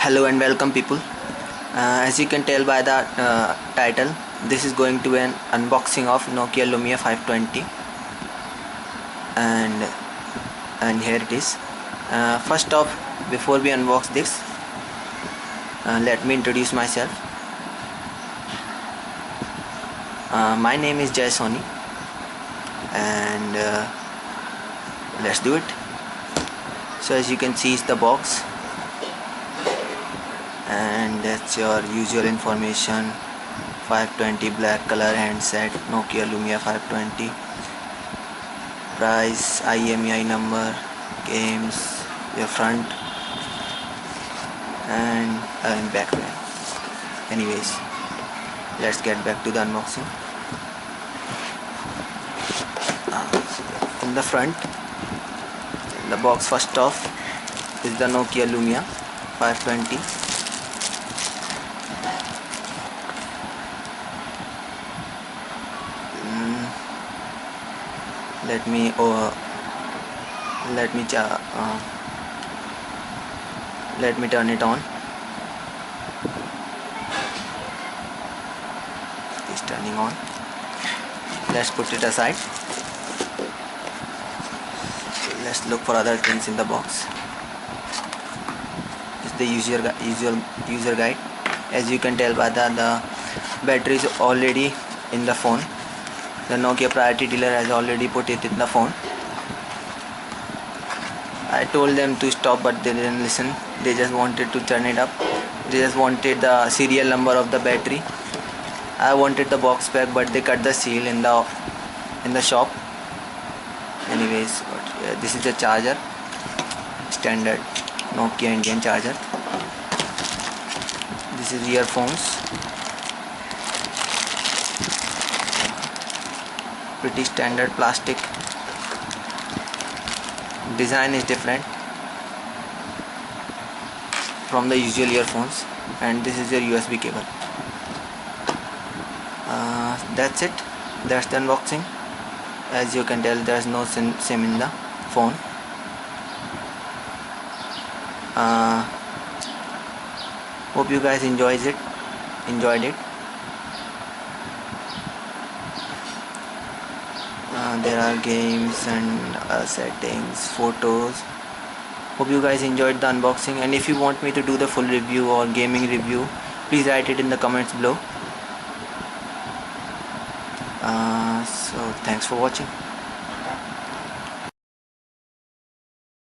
Hello and welcome people. As you can tell by the title, this is going to be an unboxing of Nokia Lumia 520 and here it is. First off, before we unbox this, let me introduce myself. My name is Jay Soni and let's do it. So as you can see, it's the box. And that's your usual information. 520 black color handset, Nokia Lumia 520, price, IMEI number, games, your front and back panel. Anyways, let's get back to the unboxing. In the front, in the box, first off is the Nokia Lumia 520. Let me turn it on. It's turning on. Let's put it aside. Let's look for other things in the box. It's the user guide. As you can tell by the battery is already in the phone. The Nokia priority dealer has already put it in the phone. I told them to stop, but they didn't listen. They just wanted to turn it up. They just wanted the serial number of the battery. I wanted the box back, but they cut the seal in the shop. Anyways, this is the charger, standard Nokia Indian charger. This is earphones. Pretty standard plastic. Design is different from the usual earphones, and this is your USB cable. That's it. That's the unboxing. As you can tell, there's no SIM in the phone. Hope you guys enjoyed it. There are games and settings, photos. Hope you guys enjoyed the unboxing, and if you want me to do the full review or gaming review, please write it in the comments below. So thanks for watching.